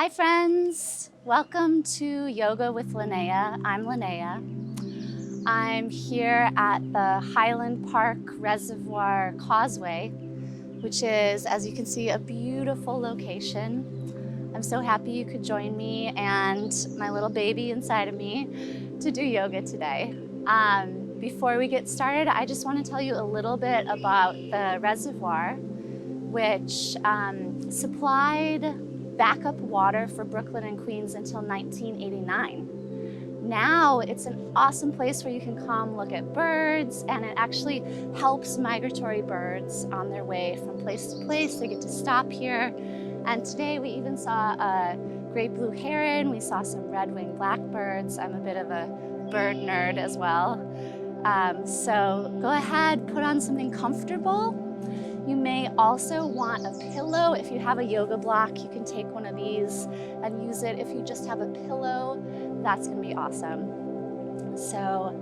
Hi friends, welcome to Yoga with Linnea. I'm Linnea. I'm here at the Highland Park Reservoir Causeway, which is, as you can see, a beautiful location. I'm so happy you could join me and my little baby inside of me to do yoga today. Before we get started, I just want to tell you a little bit about the reservoir, which supplied backup water for Brooklyn and Queens until 1989. Now it's an awesome place where you can come look at birds, and it actually helps migratory birds on their way from place to place. They get to stop here. And today we even saw a great blue heron. We saw some red-winged blackbirds. I'm a bit of a bird nerd as well. So go ahead, put on something comfortable. You may also want a pillow. If you have a yoga block, you can take one of these and use it. If you just have a pillow, that's gonna be awesome. So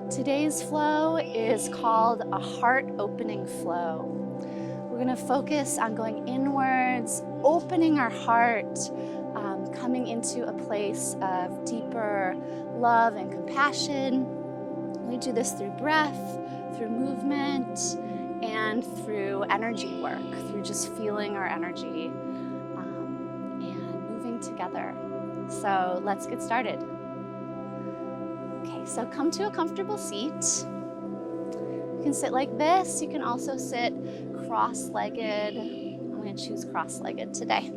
today's flow is called a heart-opening flow. We're gonna focus on going inwards, opening our heart, coming into a place of deeper love and compassion. We do this through breath, through movement, and through energy work, through just feeling our energy and moving together. So let's get started. Okay, so come to a comfortable seat. You can sit like this. You can also sit cross-legged. I'm going to choose cross-legged today.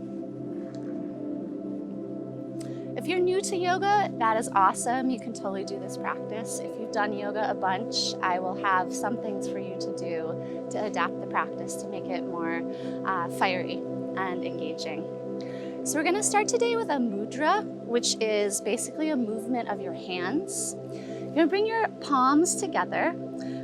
If you're new to yoga, that is awesome. You can totally do this practice. If you've done yoga a bunch, I will have some things for you to do to adapt the practice to make it more fiery and engaging. So we're gonna start today with a mudra, which is basically a movement of your hands. You're gonna bring your palms together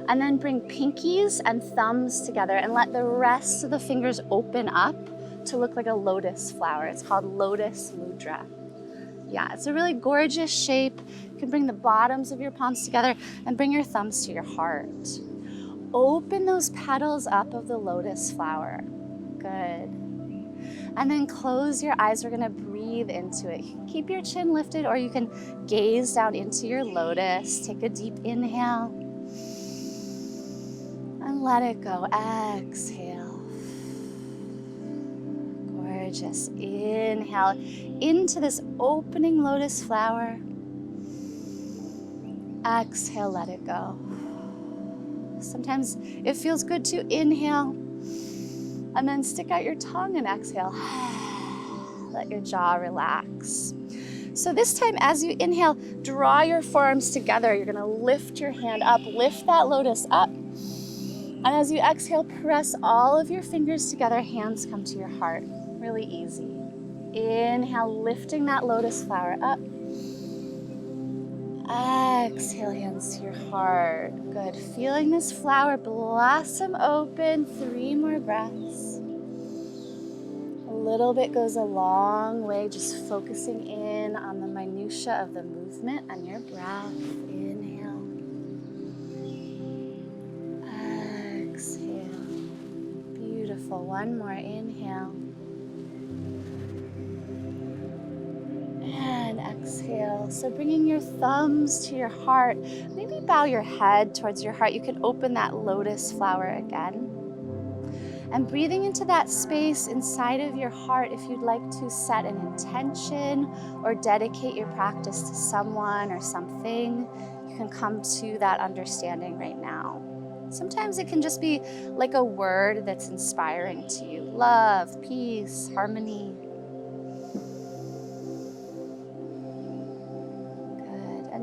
and then bring pinkies and thumbs together and let the rest of the fingers open up to look like a lotus flower. It's called lotus mudra. Yeah, it's a really gorgeous shape. You can bring the bottoms of your palms together and bring your thumbs to your heart. Open those petals up of the lotus flower. Good. And then close your eyes. We're gonna breathe into it. You can keep your chin lifted, or you can gaze down into your lotus. Take a deep inhale and let it go. Exhale. Just inhale into this opening lotus flower. Exhale, let it go. Sometimes it feels good to inhale and then stick out your tongue and exhale. Let your jaw relax. So this time, as you inhale, draw your forearms together. You're gonna lift your hand up, lift that lotus up. And as you exhale, press all of your fingers together, hands come to your heart. Really easy. Inhale, lifting that lotus flower up. Exhale, hands to your heart. Good. Feeling this flower blossom open. 3 more breaths. A little bit goes a long way, just focusing in on the minutia of the movement and your breath. Inhale. Exhale. Beautiful. One more. Inhale. And exhale. So bringing your thumbs to your heart, maybe bow your head towards your heart. You can open that lotus flower again. And breathing into that space inside of your heart, if you'd like to set an intention or dedicate your practice to someone or something, you can come to that understanding right now. Sometimes it can just be like a word that's inspiring to you. Love, peace, harmony.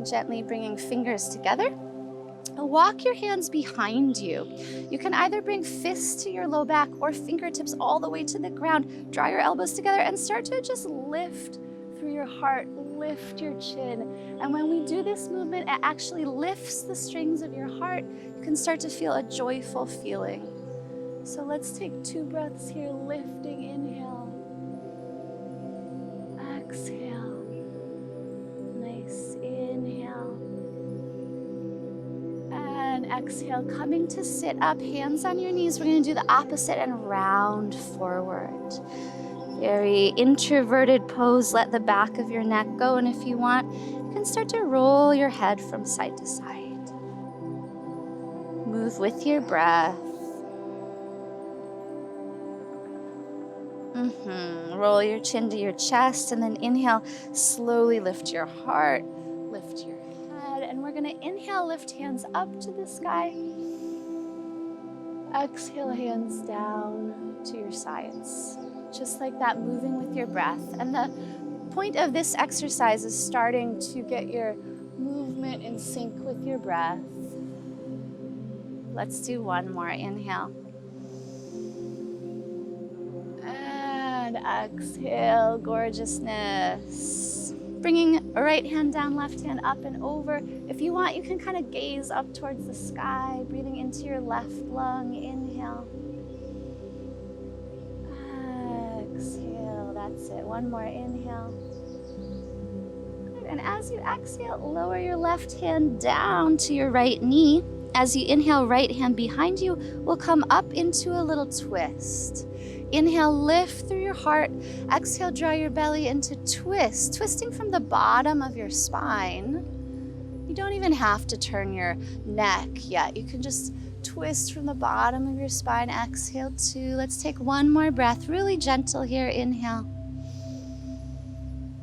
Gently bringing fingers together. Walk your hands behind you. You can either bring fists to your low back or fingertips all the way to the ground. Draw your elbows together and start to just lift through your heart, lift your chin. And when we do this movement, it actually lifts the strings of your heart. You can start to feel a joyful feeling. So let's take 2 breaths here, lifting, inhale. Exhale. Inhale and exhale, coming to sit up, hands on your knees. We're going to do the opposite and round forward. Very introverted pose. Let the back of your neck go, and if you want, you can start to roll your head from side to side. Move with your breath. Roll your chin to your chest, and then inhale, slowly lift your heart, lift your head, and we're gonna inhale, lift hands up to the sky. Exhale, hands down to your sides. Just like that, moving with your breath. And the point of this exercise is starting to get your movement in sync with your breath. Let's do one more. Inhale. And exhale, gorgeousness. Bringing a right hand down, left hand up and over. If you want, you can kind of gaze up towards the sky, breathing into your left lung. Inhale. Exhale, that's it. One more, inhale. Good. And as you exhale, lower your left hand down to your right knee. As you inhale, right hand behind you will come up into a little twist. Inhale, lift through your heart. Exhale, draw your belly into twist, twisting from the bottom of your spine. You don't even have to turn your neck yet. You can just twist from the bottom of your spine. Exhale, 2. Let's take one more breath, really gentle here. Inhale.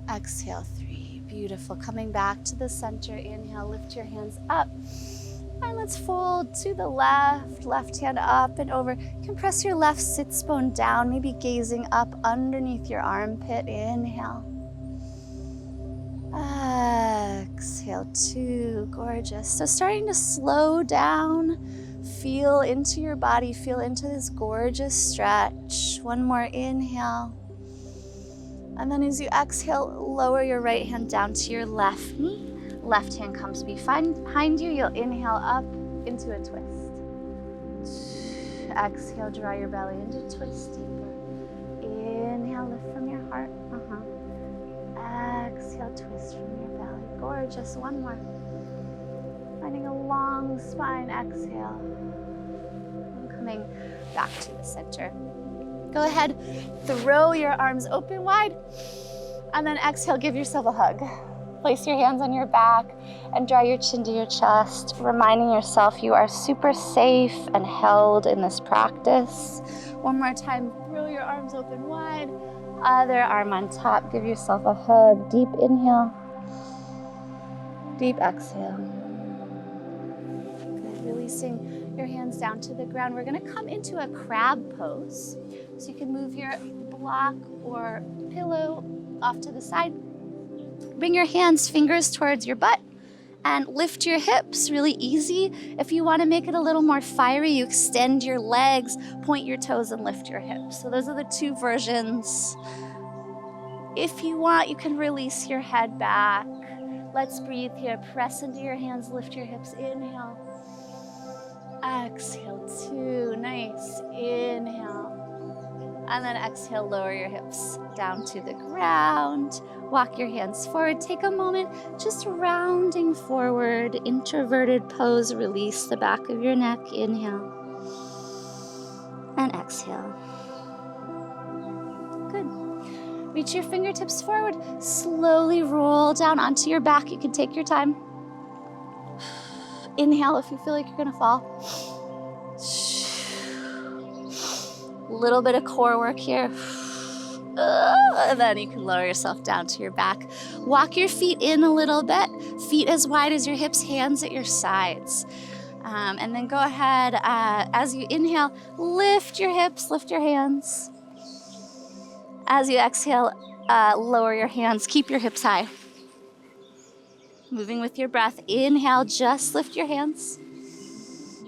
Exhale, 3. Beautiful. Coming back to the center. Inhale, lift your hands up. And let's fold to the left, left hand up and over. You can press your left sits bone down, maybe gazing up underneath your armpit. Inhale. Exhale, 2. Gorgeous. So starting to slow down, feel into your body, feel into this gorgeous stretch. One more inhale. And then as you exhale, lower your right hand down to your left knee. Left hand comes behind you. You'll inhale up into a twist. Exhale, draw your belly into twist deeper. Inhale, lift from your heart. Exhale, twist from your belly. Gorgeous. One more. Finding a long spine. Exhale. And coming back to the center. Go ahead, throw your arms open wide, and then exhale, give yourself a hug. Place your hands on your back and draw your chin to your chest, reminding yourself you are super safe and held in this practice. One more time, throw your arms open wide, other arm on top, give yourself a hug. Deep inhale, deep exhale. Good, releasing your hands down to the ground. We're gonna come into a crab pose. So you can move your block or pillow off to the side. Bring your hands, fingers towards your butt and lift your hips, really easy. If you want to make it a little more fiery, you extend your legs, point your toes and lift your hips. So those are the two versions. If you want, you can release your head back. Let's breathe here. Press into your hands, lift your hips. Inhale. Exhale, 2. Nice. Inhale. And then exhale, lower your hips down to the ground. Walk your hands forward. Take a moment, just rounding forward, introverted pose. Release the back of your neck. Inhale. And exhale. Good. Reach your fingertips forward. Slowly roll down onto your back. You can take your time. Inhale if you feel like you're gonna fall. Little bit of core work here. And then you can lower yourself down to your back. Walk your feet in a little bit. Feet as wide as your hips, hands at your sides. And then go ahead, as you inhale, lift your hips, lift your hands. As you exhale, lower your hands, keep your hips high. Moving with your breath. Inhale, just lift your hands.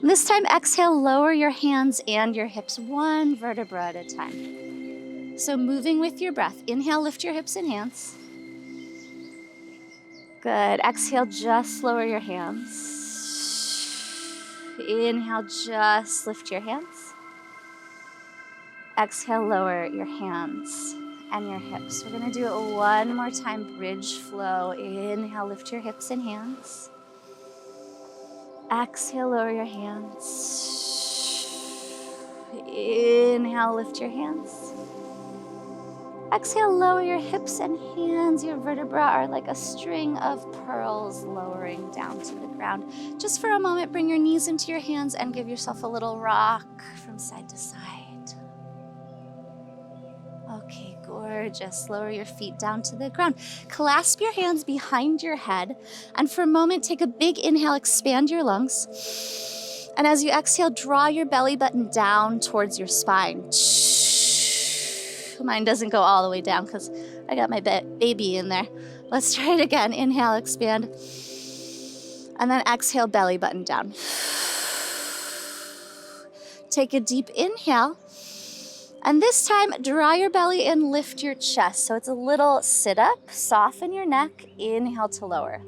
This time, exhale, lower your hands and your hips, one vertebra at a time. So moving with your breath. Inhale, lift your hips and hands. Good. Exhale, just lower your hands. Inhale, just lift your hands. Exhale, lower your hands and your hips. We're gonna do it one more time, bridge flow. Inhale, lift your hips and hands. Exhale, lower your hands. Inhale, lift your hands. Exhale, lower your hips and hands. Your vertebrae are like a string of pearls lowering down to the ground. Just for a moment, bring your knees into your hands and give yourself a little rock from side to side. Okay, gorgeous. Lower your feet down to the ground. Clasp your hands behind your head. And for a moment, take a big inhale, expand your lungs. And as you exhale, draw your belly button down towards your spine. Mine doesn't go all the way down because I got my baby in there. Let's try it again. Inhale, expand. And then exhale, belly button down. Take a deep inhale. And this time, draw your belly and lift your chest. So it's a little sit up, soften your neck, inhale to lower.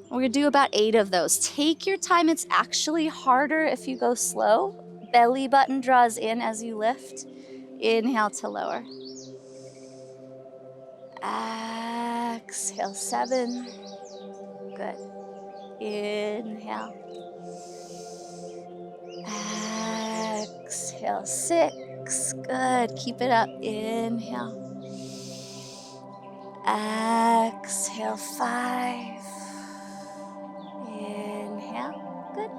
We're gonna do about 8 of those. Take your time, it's actually harder if you go slow. Belly button draws in as you lift. Inhale to lower. Exhale, 7. Good. Inhale. Exhale, 6. Good. Keep it up. Inhale. Exhale, 5. Inhale. Good.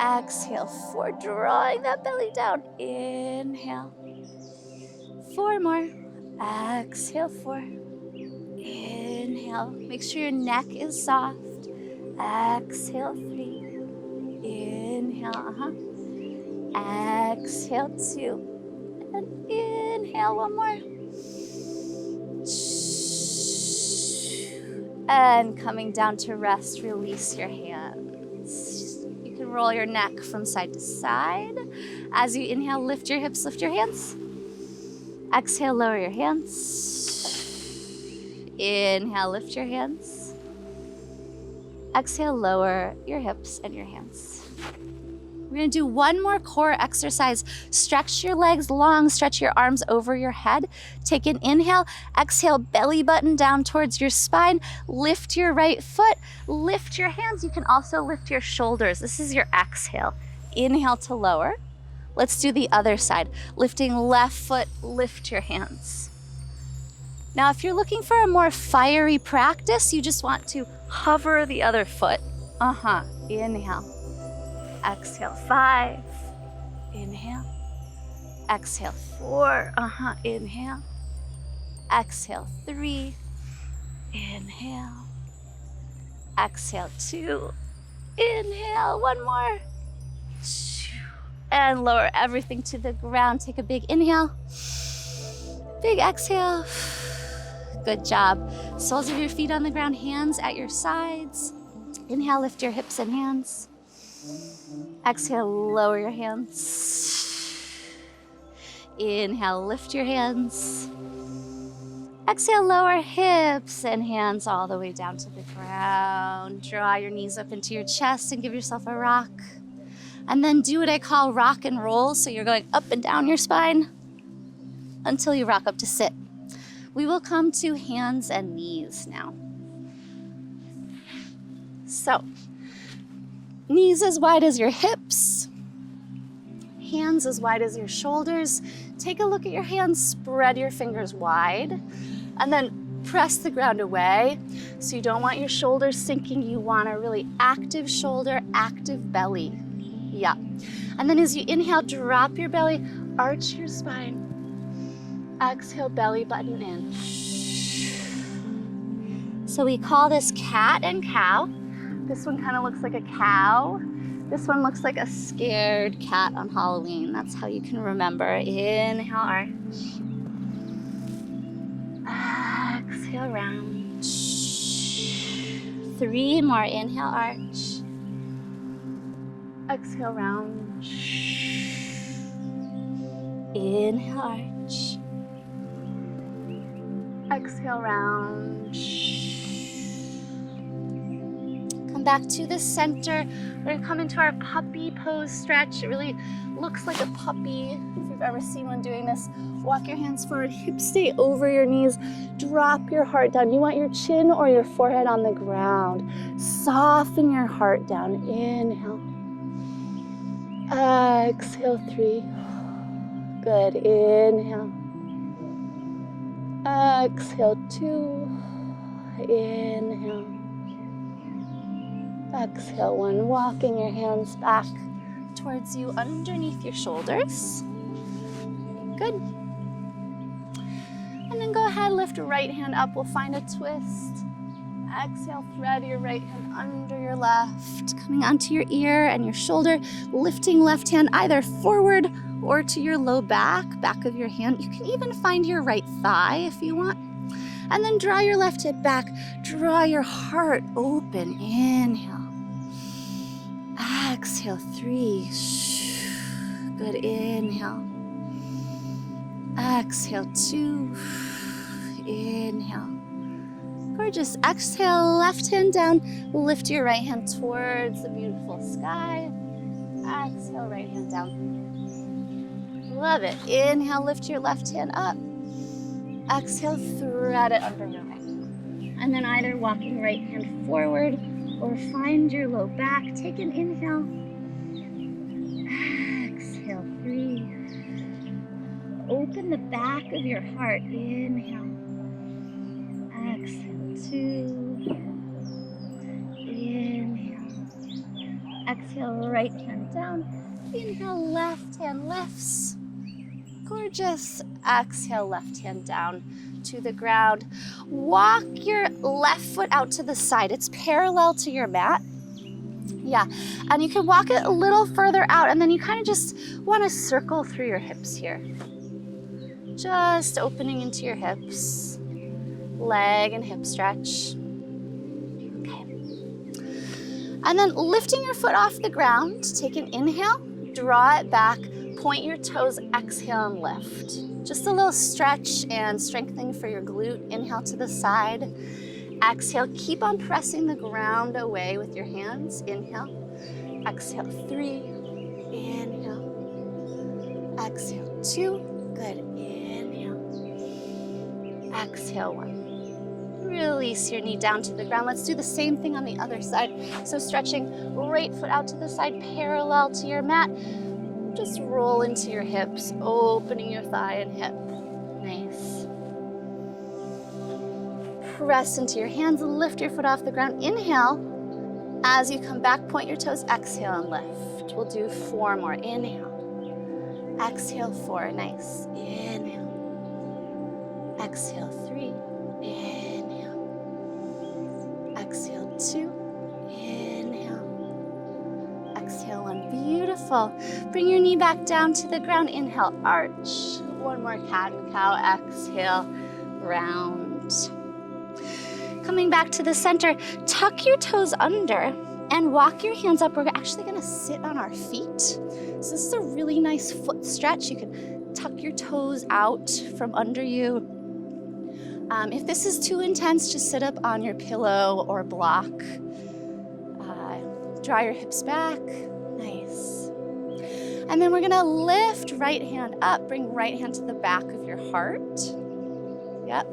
Exhale, 4. Drawing that belly down. Inhale. 4 more. Exhale, 4. Inhale. Make sure your neck is soft. Exhale, 3. Inhale. Exhale, 2. And inhale, 1 more. And coming down to rest, release your hands. You can roll your neck from side to side. As you inhale, lift your hips, lift your hands. Exhale, lower your hands. Inhale, lift your hands. Exhale, lower your hips and your hands. We're gonna do one more core exercise. Stretch your legs long, stretch your arms over your head. Take an inhale, exhale, belly button down towards your spine. Lift your right foot, lift your hands. You can also lift your shoulders. This is your exhale. Inhale to lower. Let's do the other side. Lifting left foot, lift your hands. Now, if you're looking for a more fiery practice, you just want to hover the other foot. Inhale. Exhale, 5. Inhale. Exhale, 4. Inhale. Exhale, 3. Inhale. Exhale, 2. Inhale, 1 more. And lower everything to the ground. Take a big inhale. Big exhale. Good job. Soles of your feet on the ground, hands at your sides. Inhale, lift your hips and hands. Exhale, lower your hands. Inhale, lift your hands. Exhale, lower hips and hands all the way down to the ground. Draw your knees up into your chest and give yourself a rock. And then do what I call rock and roll. So you're going up and down your spine until you rock up to sit. We will come to hands and knees now. So, knees as wide as your hips, hands as wide as your shoulders. Take a look at your hands, spread your fingers wide, and then press the ground away. So you don't want your shoulders sinking, you want a really active shoulder, active belly. Yeah. And then as you inhale, drop your belly, arch your spine. Exhale, belly button in. So we call this cat and cow. This one kind of looks like a cow. This one looks like a scared cat on Halloween. That's how you can remember. Inhale, arch. Exhale, round. 3 more. Inhale, arch. Exhale, round. Inhale, arch. Exhale, round. Come back to the center. We're gonna come into our puppy pose stretch. It really looks like a puppy, if you've ever seen one doing this. Walk your hands forward, hips stay over your knees. Drop your heart down. You want your chin or your forehead on the ground. Soften your heart down. Inhale. Exhale, 3. Good. Inhale. Exhale, 2. Inhale. Exhale, 1. Walking your hands back towards you underneath your shoulders. Good. And then go ahead, lift right hand up. We'll find a twist. Exhale, thread your right hand under your left, coming onto your ear and your shoulder, lifting left hand either forward or to your low back of your hand. You can even find your right thigh if you want. And then draw your left hip back. Draw your heart open. Inhale. Exhale, 3. Good. Inhale. Exhale, 2. Inhale. Gorgeous. Exhale, left hand down. Lift your right hand towards the beautiful sky. Exhale, right hand down. Love it. Inhale, lift your left hand up. Exhale, thread it under your right. And then either walking right hand forward or find your low back. Take an inhale. Exhale, 3. Open the back of your heart. Inhale. Exhale, 2. Inhale. Exhale, right hand down. Inhale, left hand lifts. Gorgeous. Exhale, left hand down to the ground. Walk your left foot out to the side. It's parallel to your mat. Yeah, and you can walk it a little further out, and then you kind of just want to circle through your hips here. Just opening into your hips. Leg and hip stretch. Okay. And then lifting your foot off the ground, take an inhale, draw it back, point your toes, exhale and lift. Just a little stretch and strengthening for your glute. Inhale to the side. Exhale, keep on pressing the ground away with your hands. Inhale. Exhale, 3. Inhale. Exhale, 2. Good. Inhale. Exhale, 1. Release your knee down to the ground. Let's do the same thing on the other side. So stretching right foot out to the side, parallel to your mat. Just roll into your hips, opening your thigh and hip. Nice. Press into your hands, lift your foot off the ground. Inhale. As you come back, point your toes, exhale and lift. We'll do 4 more. Inhale. Exhale, 4. Nice. Inhale. Exhale, 3. Inhale. Exhale, 2. Exhale, 1. Beautiful. Bring your knee back down to the ground. Inhale, arch. 1 more cat and cow. Exhale, round. Coming back to the center, tuck your toes under and walk your hands up. We're actually going to sit on our feet. So this is a really nice foot stretch. You can tuck your toes out from under you. If this is too intense, just sit up on your pillow or block. Draw your hips back. Nice. And then we're gonna lift right hand up, bring right hand to the back of your heart. Yep.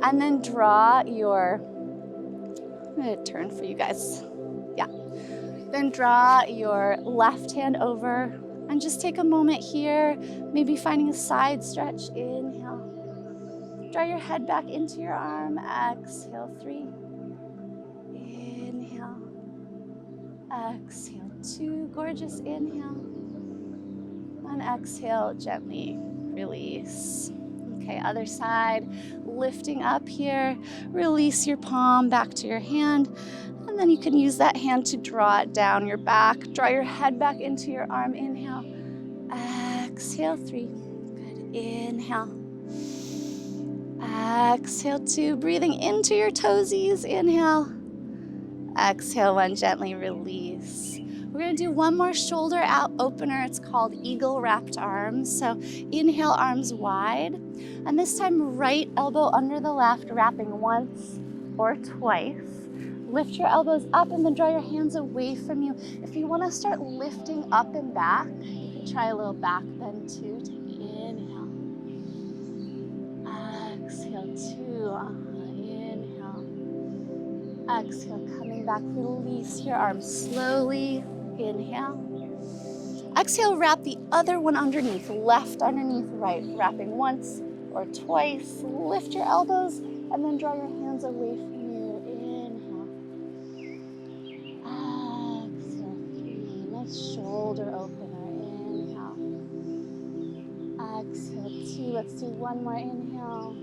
And then draw your, I'm gonna turn for you guys. Yeah. Then draw your left hand over and just take a moment here, maybe finding a side stretch. Inhale. Draw your head back into your arm. Exhale, 3. Inhale. Exhale, 2. Gorgeous. Inhale. And exhale, gently release. Okay, other side. Lifting up here. Release your palm back to your hand. And then you can use that hand to draw it down your back. Draw your head back into your arm. Inhale. Exhale, 3. Good. Inhale. Exhale, 2. Breathing into your toesies. Inhale. Exhale, 1. Gently release. We're going to do 1 more shoulder out opener. It's called eagle wrapped arms. So inhale, arms wide. And this time, right elbow under the left, wrapping once or twice. Lift your elbows up and then draw your hands away from you. If you want to start lifting up and back, you can try a little back bend too. Take an inhale. Exhale, 2. Inhale. Exhale, coming back, release your arms slowly. Inhale. Exhale, wrap the other one underneath, left underneath right, wrapping once or twice. Lift your elbows and then draw your hands away from you. Inhale. Exhale, 3. Nice shoulder opener. Inhale. Exhale, 2. Let's do one more inhale.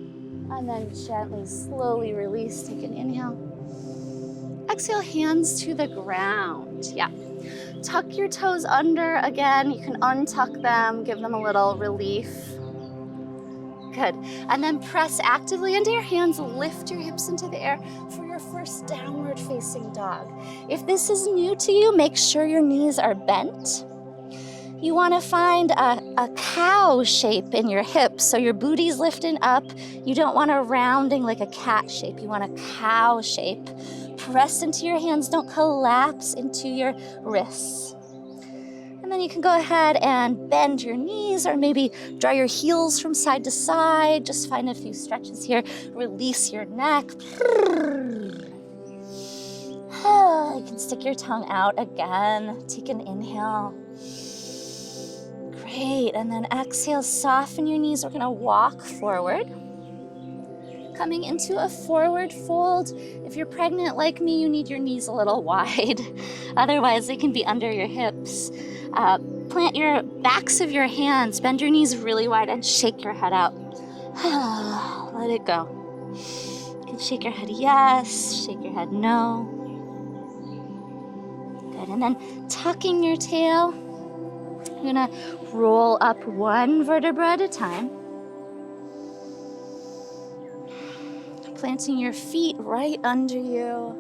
And then gently, slowly release. Take an inhale. Exhale, hands to the ground. Yeah. Tuck your toes under. Again, you can untuck them, give them a little relief. Good. And then press actively into your hands, lift your hips into the air for your first downward facing dog. If this is new to you, make sure your knees are bent. You want to find a cow shape in your hips, so your booty's lifting up. You don't want a rounding like a cat shape. You want a cow shape. Press into your hands, don't collapse into your wrists. And then you can go ahead and bend your knees or maybe draw your heels from side to side. Just find a few stretches here. Release your neck. You can stick your tongue out again. Take an inhale. Great, and then exhale, soften your knees. We're gonna walk forward. Coming into a forward fold. If you're pregnant like me, you need your knees a little wide. Otherwise, they can be under your hips. Plant your backs of your hands, bend your knees really wide and shake your head out. Let it go. You can shake your head yes, shake your head no. Good, and then tucking your tail. You're gonna roll up one vertebra at a time. Planting your feet right under you.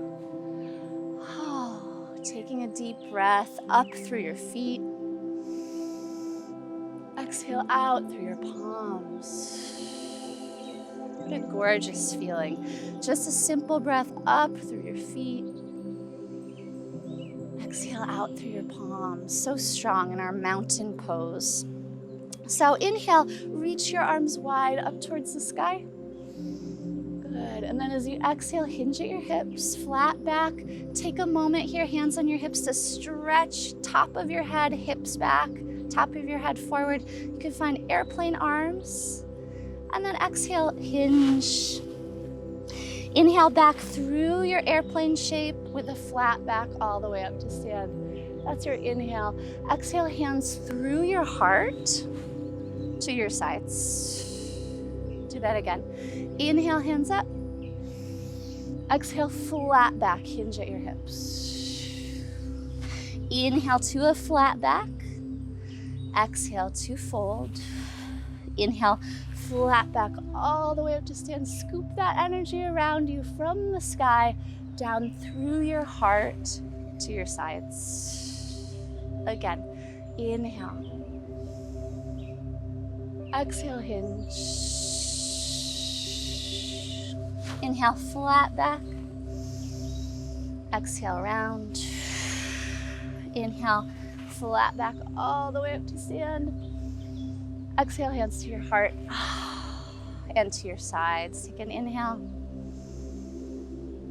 Taking a deep breath up through your feet. Exhale out through your palms. What a gorgeous feeling. Just a simple breath up through your feet. Exhale out through your palms. So strong in our mountain pose. So inhale, reach your arms wide up towards the sky. Good, and then as you exhale, hinge at your hips, flat back. Take a moment here, hands on your hips to stretch top of your head, hips back, top of your head forward. You can find airplane arms. And then exhale, hinge. Inhale back through your airplane shape with a flat back all the way up to stand. That's your inhale. Exhale, hands through your heart to your sides. Do that again. Inhale, hands up. Exhale, flat back, hinge at your hips. Inhale to a flat back. Exhale to fold. Inhale, flat back all the way up to stand. Scoop that energy around you from the sky down through your heart to your sides. Again, inhale. Exhale, hinge. Inhale, flat back. Exhale, round. Inhale, flat back all the way up to stand. Exhale, hands to your heart and to your sides. Take an inhale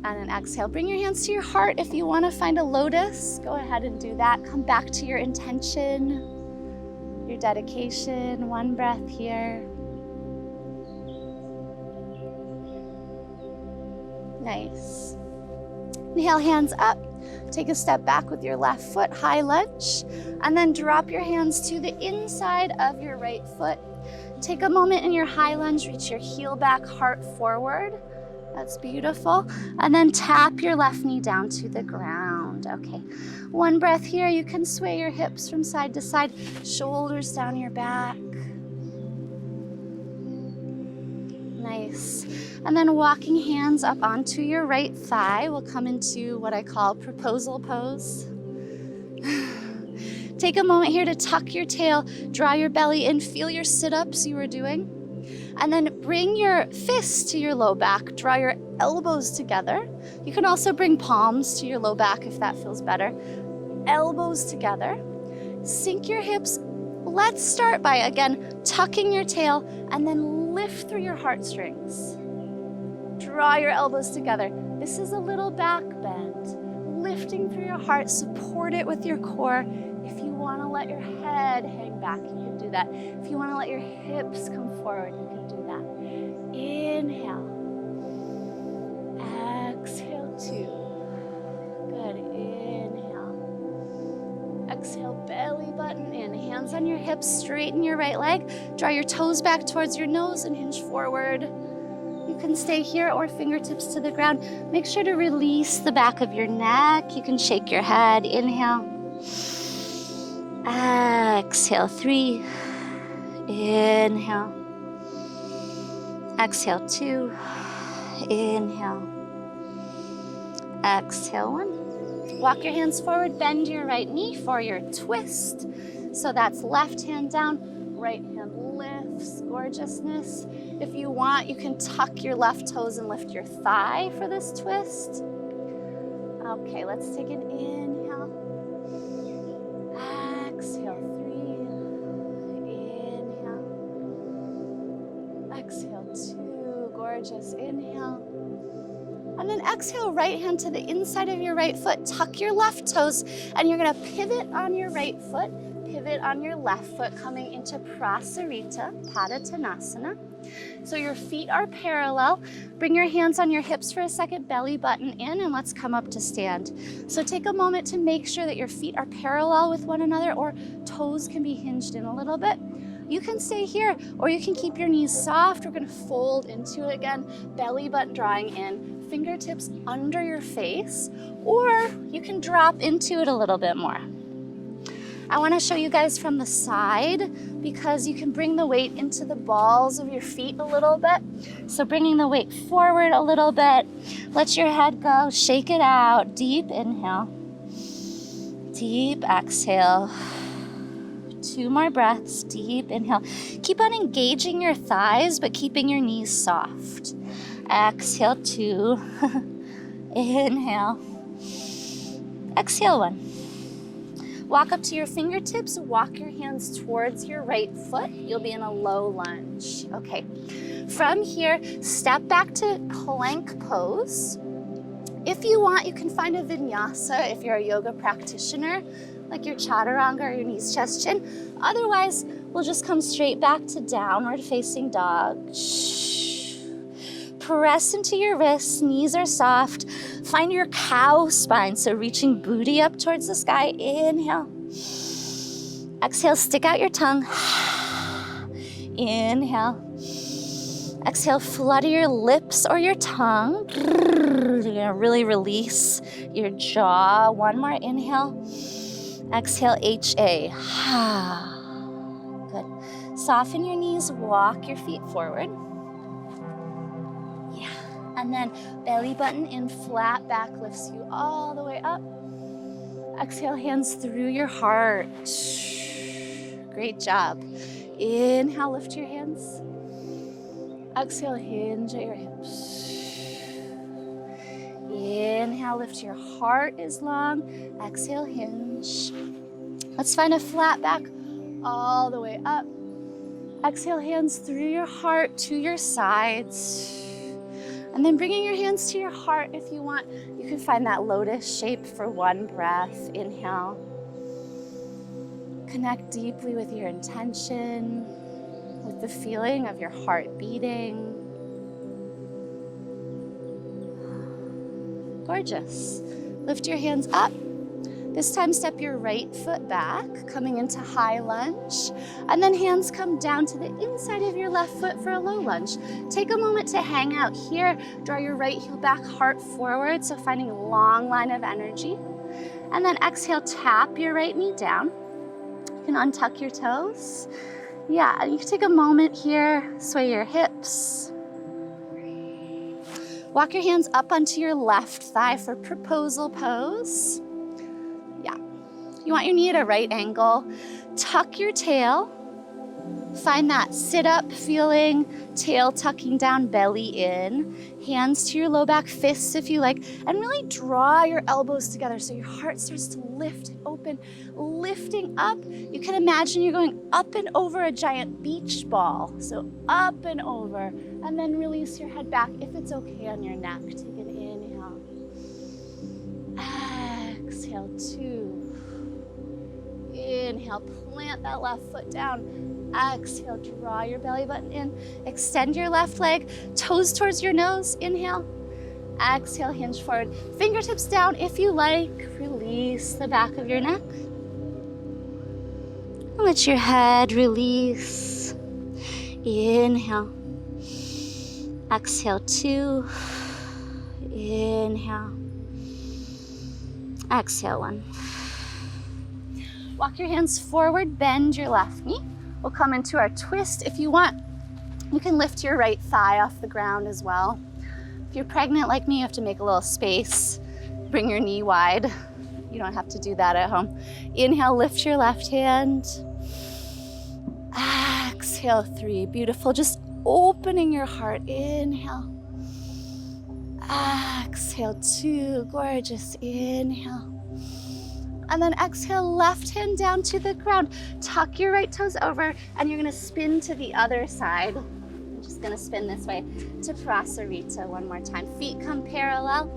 and an exhale. Bring your hands to your heart. If you want to find a lotus, go ahead and do that. Come back to your intention, your dedication. One breath here. Nice. Inhale, hands up. Take a step back with your left foot, high lunge, and then drop your hands to the inside of your right foot. Take a moment in your high lunge, reach your heel back, heart forward. That's beautiful. And then tap your left knee down to the ground. Okay, one breath here. You can sway your hips from side to side, shoulders down your back. Nice. And then walking hands up onto your right thigh. We'll come into what I call proposal pose. Take a moment here to tuck your tail, draw your belly in, feel your sit-ups you were doing. And then bring your fists to your low back, draw your elbows together. You can also bring palms to your low back if that feels better. Elbows together. Sink your hips. Let's start by, again, tucking your tail and then lift through your heartstrings. Draw your elbows together. This is a little back bend. Lifting through your heart, support it with your core. If you want to let your head hang back, you can do that. If you want to let your hips come forward, you can do that. Inhale. Exhale, 2. Good, inhale. Exhale, belly button in. Hands on your hips, straighten your right leg. Draw your toes back towards your nose and hinge forward. You can stay here or fingertips to the ground. Make sure to release the back of your neck. You can shake your head. Inhale. Exhale, 3. Inhale. Exhale, 2. Inhale. Exhale, 1. Walk your hands forward, bend your right knee for your twist. So that's left hand down, right hand lifts, gorgeousness. If you want, you can tuck your left toes and lift your thigh for this twist. Okay, let's take an inhale. Exhale, 3. Inhale. Exhale, 2. Gorgeous. Inhale. And then exhale, right hand to the inside of your right foot. Tuck your left toes, and you're gonna pivot on your right foot, pivot on your left foot, coming into Prasarita, Padottanasana. So your feet are parallel. Bring your hands on your hips for a second, belly button in, and let's come up to stand. So take a moment to make sure that your feet are parallel with one another, or toes can be hinged in a little bit. You can stay here, or you can keep your knees soft. We're gonna fold into it again, belly button drawing in, fingertips under your face, or you can drop into it a little bit more. I wanna show you guys from the side because you can bring the weight into the balls of your feet a little bit. So bringing the weight forward a little bit, let your head go, shake it out, deep inhale, deep exhale. 2 more breaths, deep inhale. Keep on engaging your thighs, but keeping your knees soft. Exhale, 2. Inhale. Exhale, 1. Walk up to your fingertips, walk your hands towards your right foot. You'll be in a low lunge. Okay. From here, step back to plank pose. If you want, you can find a vinyasa if you're a yoga practitioner, like your chaturanga or your knees, chest, chin. Otherwise, we'll just come straight back to downward facing dog. Press into your wrists, knees are soft. Find your cow spine, so reaching booty up towards the sky. Inhale. Exhale, stick out your tongue. Inhale. Exhale, flutter your lips or your tongue. You're gonna really release your jaw. 1 more inhale. Exhale, HA. Good. Soften your knees, walk your feet forward. Yeah. And then belly button in, flat back lifts you all the way up. Exhale, hands through your heart. Great job. Inhale, lift your hands. Exhale, hinge at your hips. Inhale, lift your heart is long. Exhale, hinge. Let's find a flat back all the way up. Exhale, hands through your heart to your sides. And then bringing your hands to your heart if you want. You can find that lotus shape for 1 breath. Inhale. Connect deeply with your intention, with the feeling of your heart beating. Gorgeous. Lift your hands up. This time, step your right foot back, coming into high lunge. And then hands come down to the inside of your left foot for a low lunge. Take a moment to hang out here. Draw your right heel back, heart forward, so finding a long line of energy. And then exhale, tap your right knee down. You can untuck your toes. Yeah, and you can take a moment here, sway your hips. Walk your hands up onto your left thigh for proposal pose. Yeah. You want your knee at a right angle. Tuck your tail. Find that sit up feeling, tail tucking down, belly in. Hands to your low back, fists if you like, and really draw your elbows together so your heart starts to lift open, lifting up. You can imagine you're going up and over a giant beach ball. So up and over, and then release your head back if it's okay on your neck. Take an inhale. Exhale, 2. Inhale, plant that left foot down. Exhale, draw your belly button in. Extend your left leg, toes towards your nose. Inhale. Exhale, hinge forward. Fingertips down if you like. Release the back of your neck. Let your head release. Inhale. Exhale, 2. Inhale. Exhale, 1. Walk your hands forward, bend your left knee. We'll come into our twist. If you want, you can lift your right thigh off the ground as well. If you're pregnant like me, you have to make a little space. Bring your knee wide. You don't have to do that at home. Inhale, lift your left hand. Exhale, 3. Beautiful. Just opening your heart. Inhale. Exhale, 2. Gorgeous. Inhale. And then exhale, left hand down to the ground. Tuck your right toes over, and you're gonna spin to the other side. I'm just gonna spin this way to Prasarita one more time. Feet come parallel,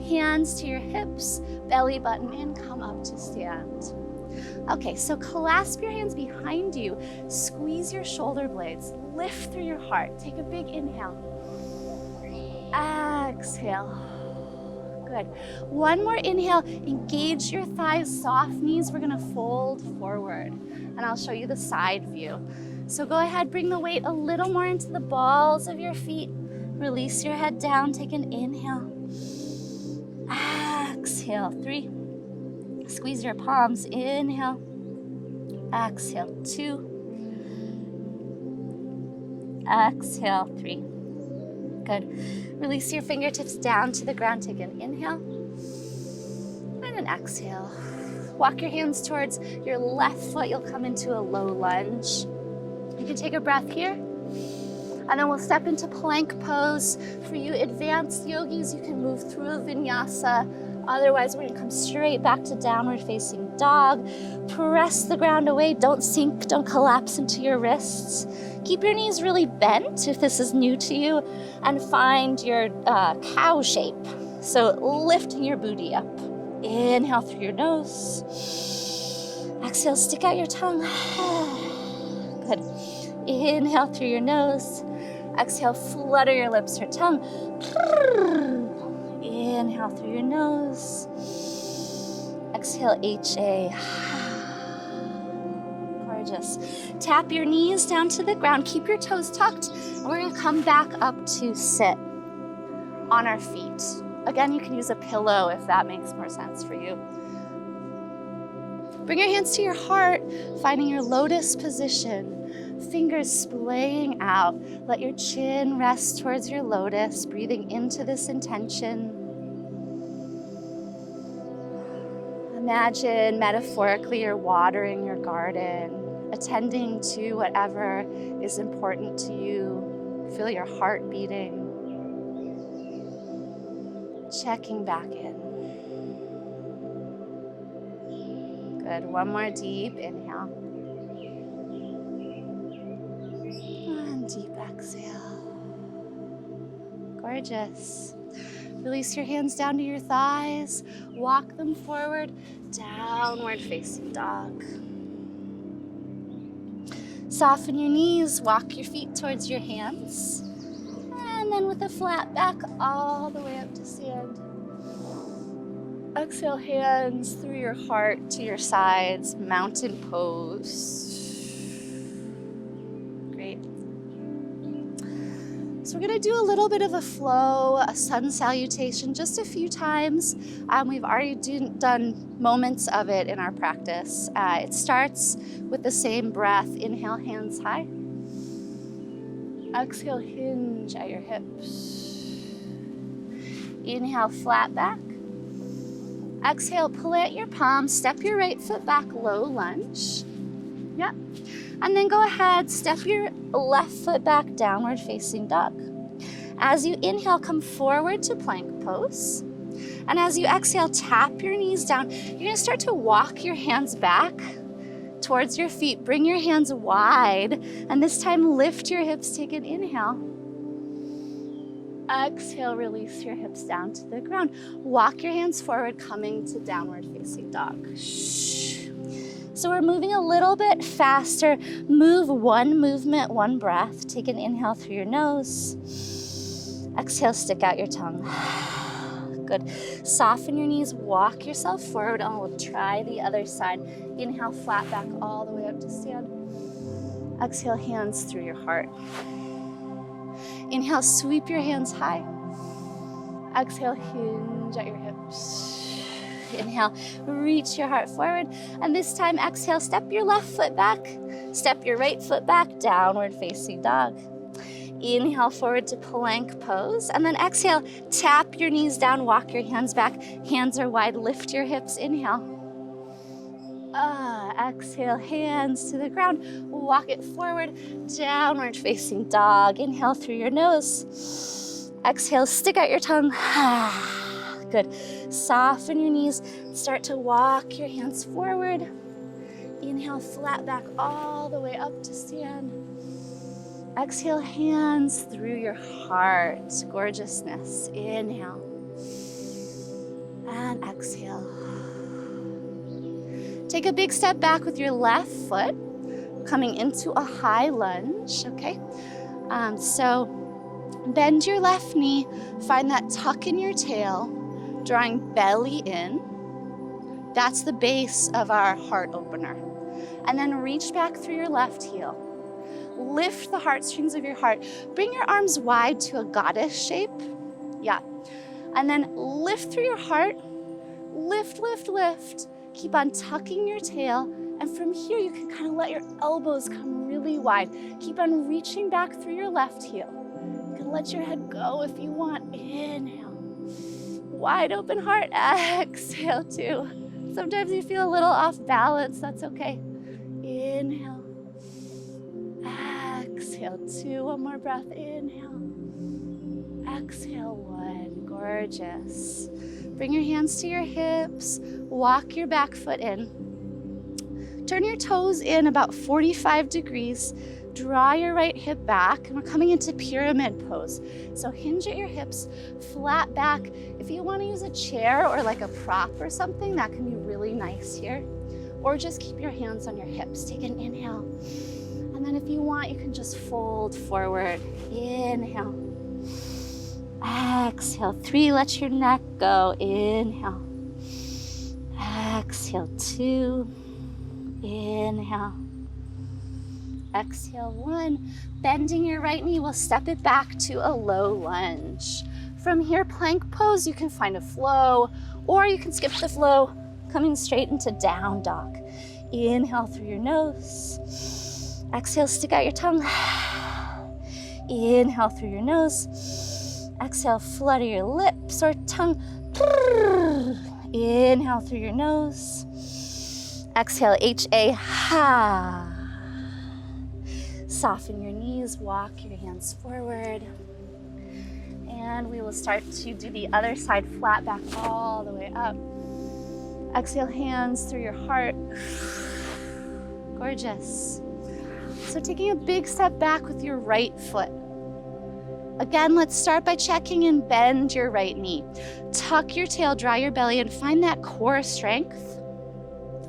hands to your hips, belly button in, come up to stand. Okay, so clasp your hands behind you, squeeze your shoulder blades, lift through your heart. Take a big inhale. Exhale. Good. One more inhale, engage your thighs, soft knees. We're gonna fold forward, and I'll show you the side view. So go ahead, bring the weight a little more into the balls of your feet. Release your head down, take an inhale. Exhale, 3. Squeeze your palms, inhale. Exhale, 2. Exhale, 3. Good. Release your fingertips down to the ground. Take an inhale and an exhale. Walk your hands towards your left foot. You'll come into a low lunge. You can take a breath here, and then we'll step into plank pose. For you advanced yogis, you can move through a vinyasa. Otherwise, we're gonna come straight back to downward facing dog. Press the ground away. Don't sink, don't collapse into your wrists. Keep your knees really bent if this is new to you, and find your cow shape. So lifting your booty up. Inhale through your nose. Exhale, stick out your tongue. Good. Inhale through your nose. Exhale, flutter your lips or tongue. Inhale through your nose. Exhale, HA. Gorgeous. Tap your knees down to the ground. Keep your toes tucked. And we're gonna come back up to sit on our feet. Again, you can use a pillow if that makes more sense for you. Bring your hands to your heart, finding your lotus position. Fingers splaying out. Let your chin rest towards your lotus, breathing into this intention. Imagine metaphorically you're watering your garden, attending to whatever is important to you. Feel your heart beating. Checking back in. Good. One more deep inhale. And deep exhale. Gorgeous. Release your hands down to your thighs. Walk them forward. Downward facing dog. Soften your knees. Walk your feet towards your hands. And then with a flat back, all the way up to stand. Exhale, hands through your heart to your sides, mountain pose. Great. So we're gonna do a little bit of a flow, a sun salutation, just a few times. We've already done moments of it in our practice. It starts with the same breath. Inhale, hands high. Exhale, hinge at your hips. Inhale, flat back. Exhale, plant your palms, step your right foot back, low lunge. Yep. And then go ahead, step your left foot back, downward facing dog. As you inhale, come forward to plank pose. And as you exhale, tap your knees down. You're gonna start to walk your hands back towards your feet. Bring your hands wide, and this time lift your hips, take an inhale. Exhale, release your hips down to the ground. Walk your hands forward, coming to downward facing dog. So we're moving a little bit faster. Move one movement, one breath. Take an inhale through your nose. Exhale, stick out your tongue. Good. Soften your knees, walk yourself forward, and we'll try the other side. Inhale, flat back all the way up to stand. Exhale, hands through your heart. Inhale, sweep your hands high. Exhale, hinge at your hips. Inhale, reach your heart forward. And this time, exhale, step your left foot back. Step your right foot back, downward facing dog. Inhale forward to plank pose. And then exhale, tap your knees down, walk your hands back. Hands are wide, lift your hips, inhale. Exhale, hands to the ground. Walk it forward, downward facing dog. Inhale through your nose. Exhale, stick out your tongue. Good. Soften your knees. Start to walk your hands forward. Inhale, flat back all the way up to stand. Exhale, hands through your heart. Gorgeousness. Inhale. And exhale. Take a big step back with your left foot, coming into a high lunge, okay? So bend your left knee, find that tuck in your tail, drawing belly in. That's the base of our heart opener. And then reach back through your left heel. Lift the heartstrings of your heart. Bring your arms wide to a goddess shape. Yeah. And then lift through your heart. Lift, lift, lift. Keep on tucking your tail. And from here, you can kind of let your elbows come really wide. Keep on reaching back through your left heel. You can let your head go if you want. Inhale. Wide open heart. Exhale, two. Sometimes you feel a little off balance. That's okay. Inhale. Exhale, two. One more breath. Inhale. Exhale, one. Gorgeous. Bring your hands to your hips. Walk your back foot in. Turn your toes in about 45 degrees. Draw your right hip back, and we're coming into pyramid pose. So hinge at your hips, flat back. If you want to use a chair or like a prop or something, that can be really nice here. Or just keep your hands on your hips. Take an inhale. And then if you want, you can just fold forward. Inhale. Exhale, three, let your neck go. Inhale. Exhale, two. Inhale. Exhale, one. Bending your right knee, we'll step it back to a low lunge. From here, plank pose, you can find a flow, or you can skip the flow, coming straight into down dog. Inhale through your nose. Exhale, stick out your tongue. Inhale through your nose. Exhale, flutter your lips or tongue. Inhale through your nose. Exhale, H-A, ha. Soften your knees, walk your hands forward. And we will start to do the other side, flat back all the way up. Exhale, hands through your heart. Gorgeous. So taking a big step back with your right foot. Again, let's start by checking and bend your right knee. Tuck your tail, draw your belly, and find that core strength.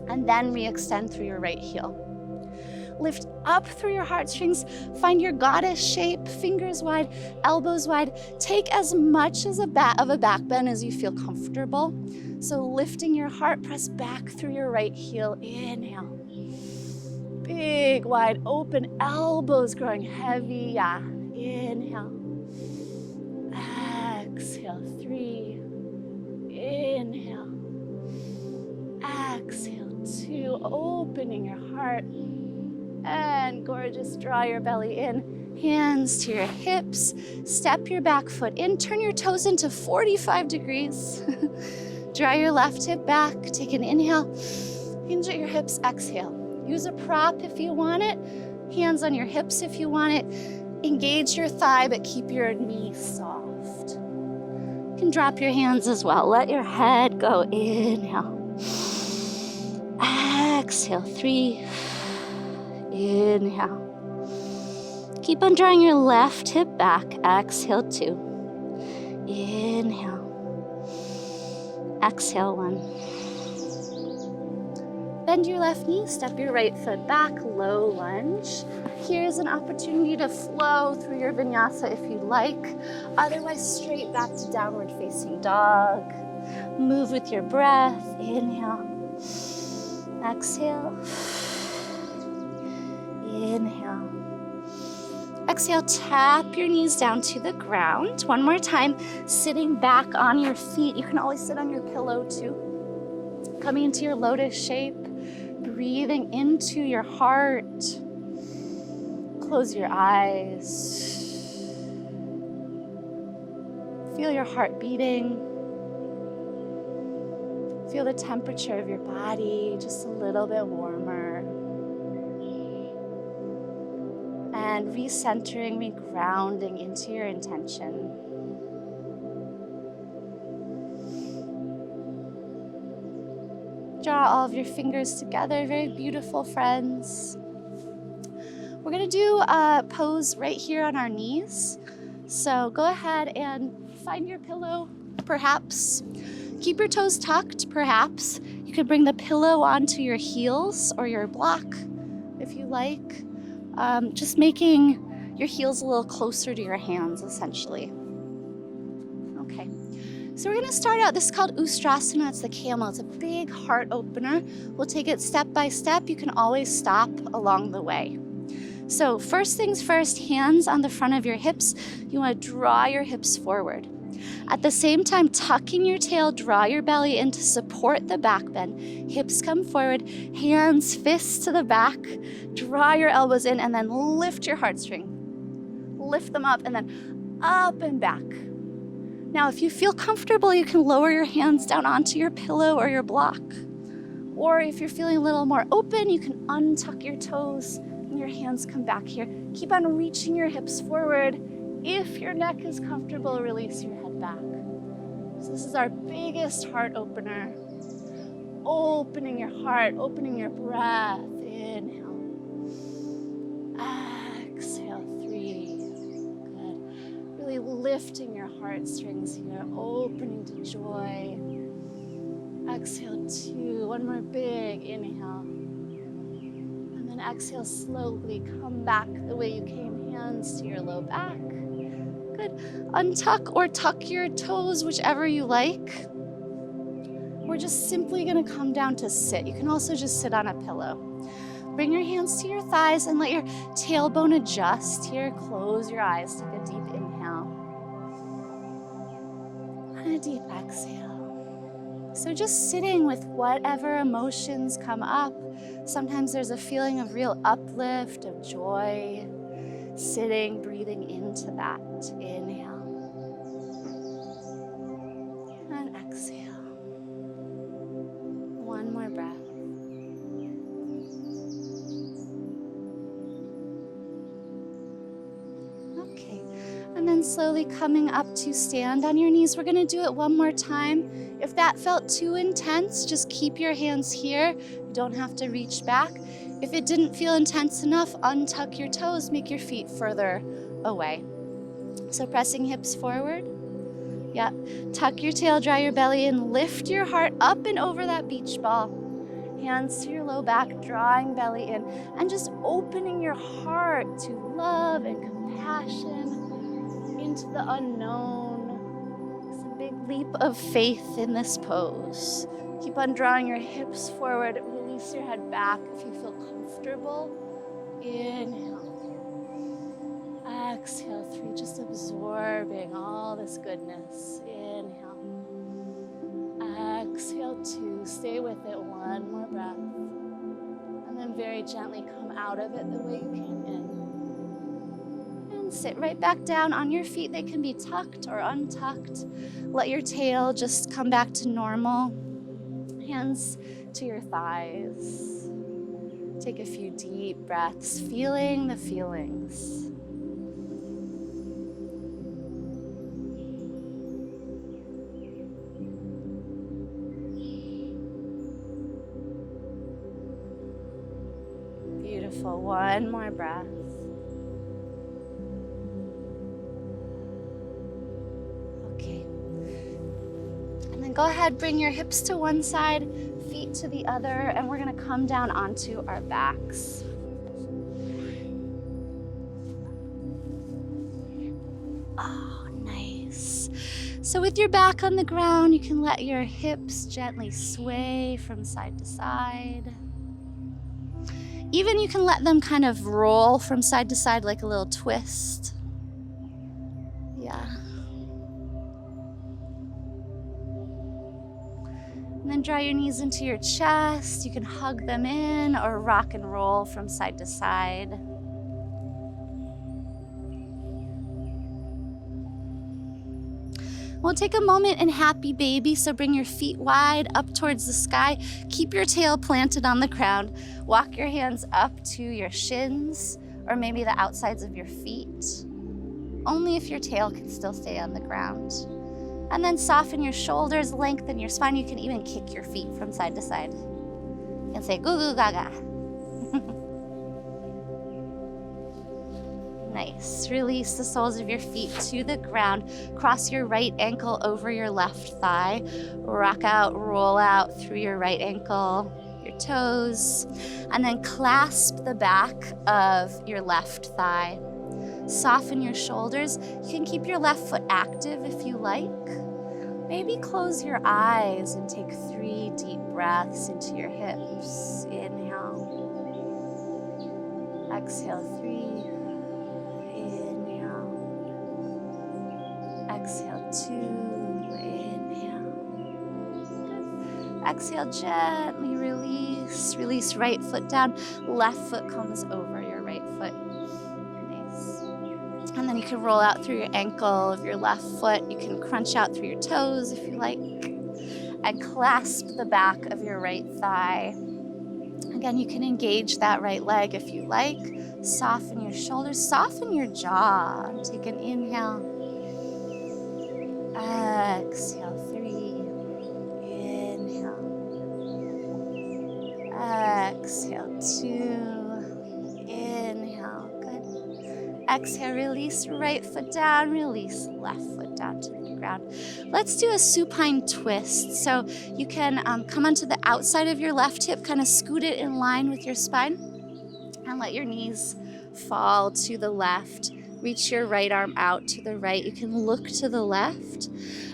And then re-extend through your right heel. Lift up through your heartstrings. Find your goddess shape, fingers wide, elbows wide. Take as much of a back bend as you feel comfortable. So lifting your heart, press back through your right heel. Inhale. Big, wide open, elbows growing heavy. Yeah. Inhale. Exhale, three. Inhale. Exhale, two. Opening your heart. And gorgeous, draw your belly in. Hands to your hips. Step your back foot in. Turn your toes into 45 degrees. Draw your left hip back. Take an inhale. Hinge at your hips. Exhale. Use a prop if you want it. Hands on your hips if you want it. Engage your thigh, but keep your knee soft. You can drop your hands as well. Let your head go. Inhale. Exhale, three. Inhale. Keep on drawing your left hip back. Exhale, two. Inhale. Exhale, one. Bend your left knee, step your right foot back, low lunge. Here's an opportunity to flow through your vinyasa if you like. Otherwise, straight back to downward facing dog. Move with your breath. Inhale. Exhale. Inhale. Exhale, tap your knees down to the ground. One more time, sitting back on your feet. You can always sit on your pillow too. Coming into your lotus shape, breathing into your heart. Close your eyes. Feel your heart beating. Feel the temperature of your body just a little bit warmer. And recentering, regrounding into your intention. Draw all of your fingers together, very beautiful, friends. We're gonna do a pose right here on our knees. So go ahead and find your pillow, perhaps. Keep your toes tucked, perhaps. You could bring the pillow onto your heels or your block, if you like. Just making your heels a little closer to your hands, essentially. Okay, so we're gonna start out, this is called Ustrasana, it's the camel. It's a big heart opener. We'll take it step by step. You can always stop along the way. So first things first, hands on the front of your hips. You wanna draw your hips forward. At the same time, tucking your tail, draw your belly in to support the back bend. Hips come forward, hands, fists to the back, draw your elbows in, and then lift your heartstring. Lift them up, and then up and back. Now, if you feel comfortable, you can lower your hands down onto your pillow or your block. Or if you're feeling a little more open, you can untuck your toes and your hands come back here. Keep on reaching your hips forward. If your neck is comfortable, release your head back. So this is our biggest heart opener. Opening your heart, opening your breath. Inhale. Exhale, 3. Good. Really lifting your heartstrings here, opening to joy. Exhale, 2. One more big inhale. And then exhale, slowly come back the way you came, hands to your low back. Good. Untuck or tuck your toes, whichever you like. We're just simply gonna come down to sit. You can also just sit on a pillow. Bring your hands to your thighs and let your tailbone adjust here. Close your eyes, take a deep inhale. And a deep exhale. So just sitting with whatever emotions come up. Sometimes there's a feeling of real uplift, of joy. Sitting, breathing into that. Inhale. And exhale. One more breath. Okay. And then slowly coming up to stand on your knees. We're going to do it one more time. If that felt too intense, just keep your hands here. You don't have to reach back. If it didn't feel intense enough, untuck your toes, make your feet further away. So pressing hips forward. Yeah. Tuck your tail, draw your belly in, lift your heart up and over that beach ball. Hands to your low back, drawing belly in, and just opening your heart to love and compassion into the unknown. It's a big leap of faith in this pose. Keep on drawing your hips forward. Release your head back if you feel comfortable. Inhale. Exhale, 3. Just absorbing all this goodness. Inhale. Exhale, 2. Stay with it. One more breath. And then very gently come out of it the way you came in. And sit right back down on your feet. They can be tucked or untucked. Let your tail just come back to normal. Hands to your thighs. Take a few deep breaths, feeling the feelings. Beautiful. One more breath. Okay. And then go ahead, bring your hips to one side. feet to the other, and we're gonna come down onto our backs. Oh, nice. So with your back on the ground, you can let your hips gently sway from side to side. Even you can let them kind of roll from side to side like a little twist. Yeah. And then draw your knees into your chest. You can hug them in or rock and roll from side to side. We'll take a moment in happy baby, so bring your feet wide up towards the sky. Keep your tail planted on the ground. Walk your hands up to your shins or maybe the outsides of your feet. Only if your tail can still stay on the ground. And then soften your shoulders, lengthen your spine. You can even kick your feet from side to side. You can say goo goo gaga. Nice. Release the soles of your feet to the ground. Cross your right ankle over your left thigh. Rock out, roll out through your right ankle, your toes, and then clasp the back of your left thigh. Soften your shoulders. You can keep your left foot active if you like. Maybe close your eyes and take 3 deep breaths into your hips. Inhale. Exhale, 3. Exhale, 2, inhale. Good. Exhale, gently release. Release right foot down. Left foot comes over your right foot. Nice. And then you can roll out through your ankle of your left foot. You can crunch out through your toes if you like. And clasp the back of your right thigh. Again, you can engage that right leg if you like. Soften your shoulders, soften your jaw. Take an inhale. Exhale, 3. Inhale. Exhale, 2. Inhale. Good. Exhale, release right foot down, release left foot down to the ground. Let's do a supine twist. So you can come onto the outside of your left hip, kind of scoot it in line with your spine, and let your knees fall to the left. Reach your right arm out to the right. You can look to the left.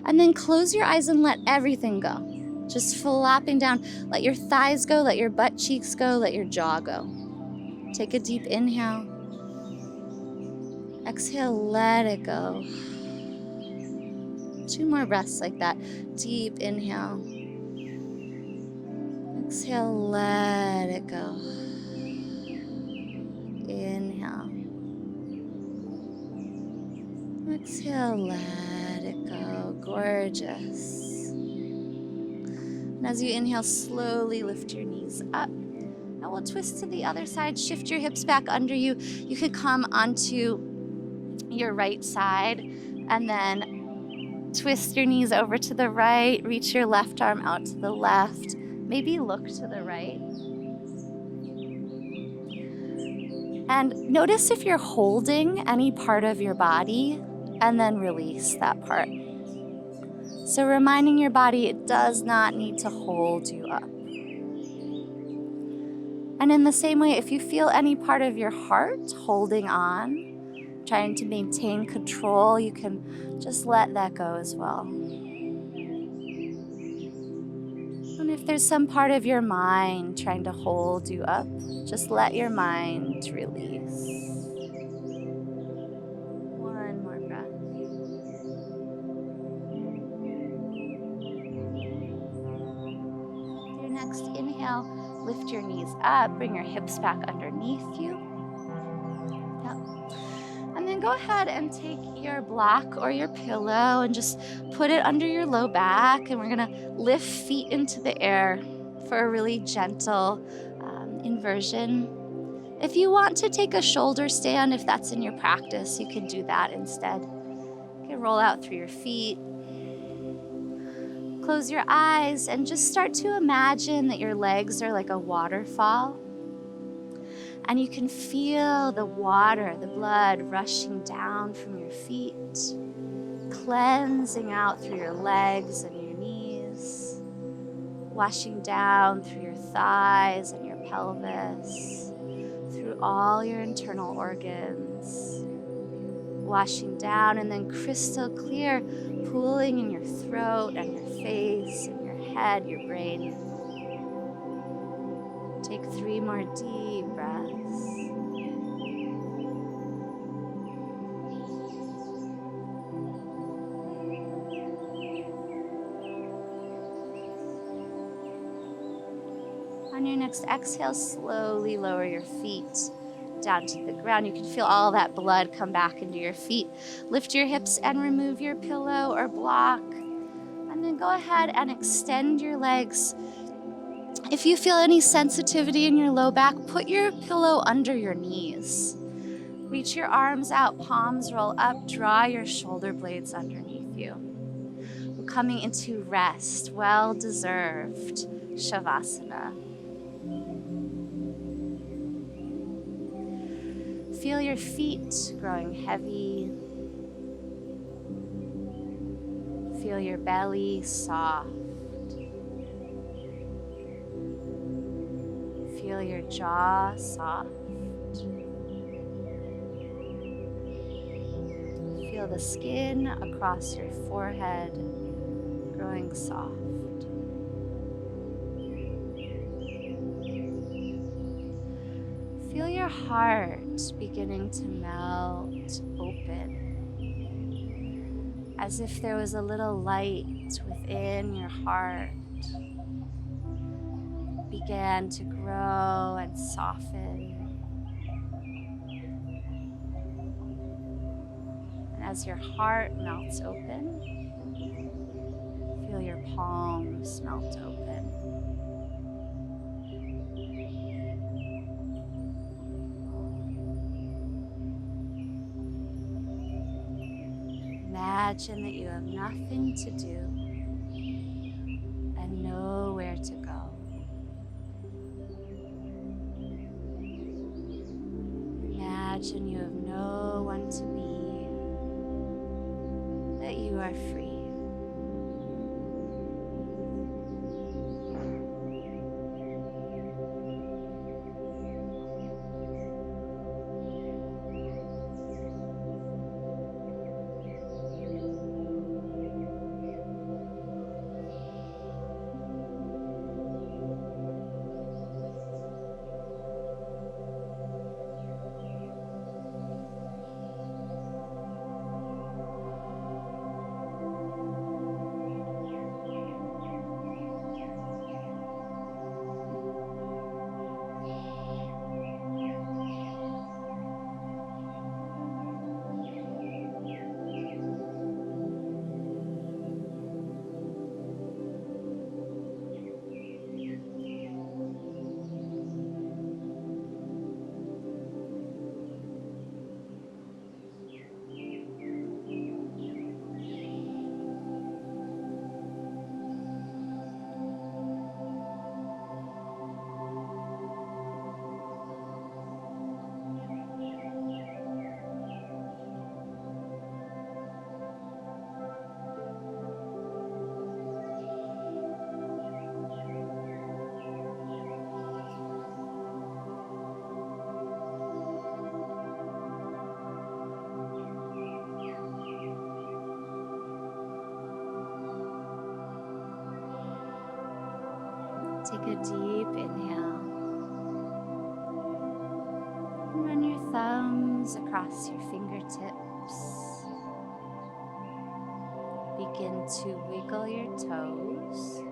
And then close your eyes and let everything go. Just flopping down. Let your thighs go, let your butt cheeks go, let your jaw go. Take a deep inhale. Exhale, let it go. 2 more breaths like that. Deep inhale. Exhale, let it go. Inhale. Exhale, let it go. Gorgeous. And as you inhale, slowly lift your knees up. Now we'll twist to the other side. Shift your hips back under you. You could come onto your right side and then twist your knees over to the right. Reach your left arm out to the left. Maybe look to the right. And notice if you're holding any part of your body, and then release that part. So reminding your body it does not need to hold you up. And in the same way, if you feel any part of your heart holding on, trying to maintain control, you can just let that go as well. And if there's some part of your mind trying to hold you up, just let your mind release. Next inhale, lift your knees up, bring your hips back underneath you. Yep. And then go ahead and take your block or your pillow and just put it under your low back, and we're gonna lift feet into the air for a really gentle inversion. If you want to take a shoulder stand, if that's in your practice, you can do that instead. You can roll out through your feet. Close your eyes and just start to imagine that your legs are like a waterfall. And you can feel the water, the blood rushing down from your feet, cleansing out through your legs and your knees. washing down through your thighs and your pelvis, through all your internal organs, washing down, and then crystal clear, pooling in your throat and your face and your head, your brain. Take 3 more deep breaths. On your next exhale, slowly lower your feet down to the ground. You can feel all that blood come back into your feet. Lift your hips and remove your pillow or block. And then go ahead and extend your legs. If you feel any sensitivity in your low back, put your pillow under your knees. Reach your arms out, palms roll up, draw your shoulder blades underneath you. We're coming into rest, well-deserved Shavasana. Feel your feet growing heavy. Feel your belly soft. Feel your jaw soft. Feel the skin across your forehead growing soft. Feel your heart beginning to melt open, as if there was a little light within your heart began to grow and soften. And as your heart melts open, feel your palms melt open. Imagine that you have nothing to do and nowhere to go. Imagine you have no one to be, that you are free. Take a deep inhale. And run your thumbs across your fingertips. Begin to wiggle your toes.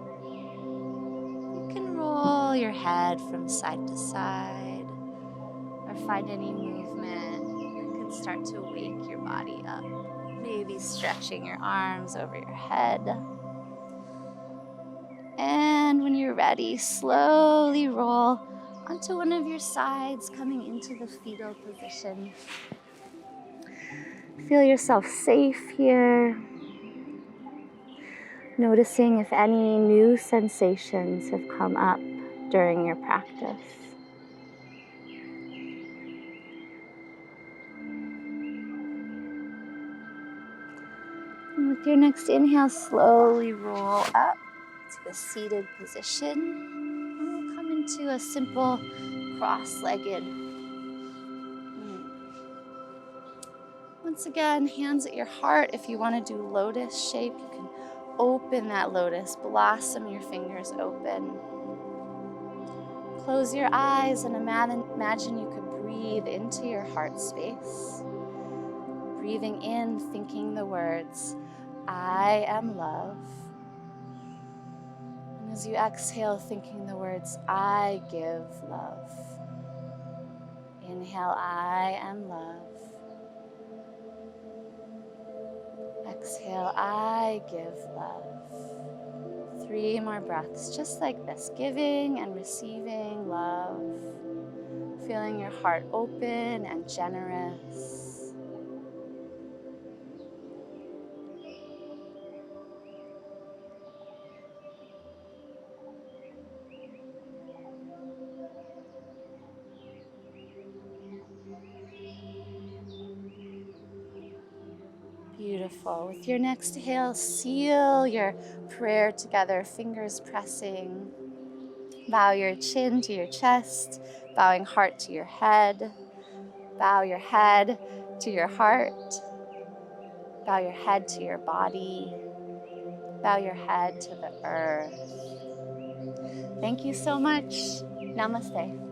You can roll your head from side to side or find any movement that can start to wake your body up. Maybe stretching your arms over your head. And when you're ready, slowly roll onto one of your sides, coming into the fetal position. Feel yourself safe here. Noticing if any new sensations have come up during your practice. And with your next inhale, slowly roll up. to a seated position. We'll come into a simple cross-legged. Once again, hands at your heart. If you want to do lotus shape, you can open that lotus, blossom your fingers open. Close your eyes and imagine you could breathe into your heart space. Breathing in, thinking the words, I am love. And as you exhale, thinking the words, I give love. Inhale, I am love. Exhale, I give love. 3 more breaths, just like this, giving and receiving love. Feeling your heart open and generous. Beautiful. With your next inhale, seal your prayer together, fingers pressing. Bow your chin to your chest, bowing heart to your head. Bow your head to your heart. Bow your head to your body. Bow your head to the earth. Thank you so much. Namaste.